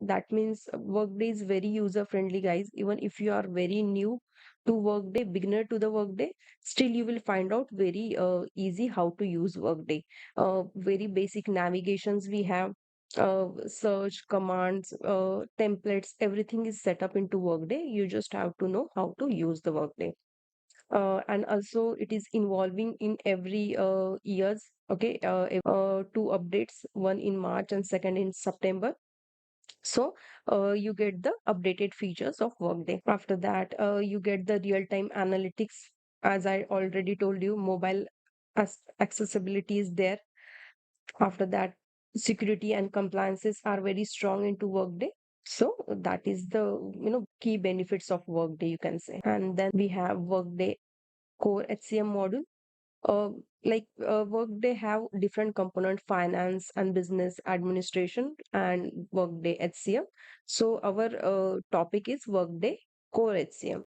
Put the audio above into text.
That means Workday is very user friendly, guys. Even if you are very new to Workday, beginner to the Workday, still you will find out very easy how to use Workday. Very basic navigations we have, search commands, templates, everything is set up into Workday. You just have to know how to use the Workday. And also it is involving in every years. Okay, two updates, one in March and second in September. So you get the updated features of Workday. After that, you get the real-time analytics. As I already told you, mobile accessibility is there. After that, security and compliances are very strong into Workday. So that is the key benefits of Workday, you can say. And then we have Workday core HCM module. uh, Workday have different component: finance and business administration and Workday HCM. So our topic is Workday core HCM.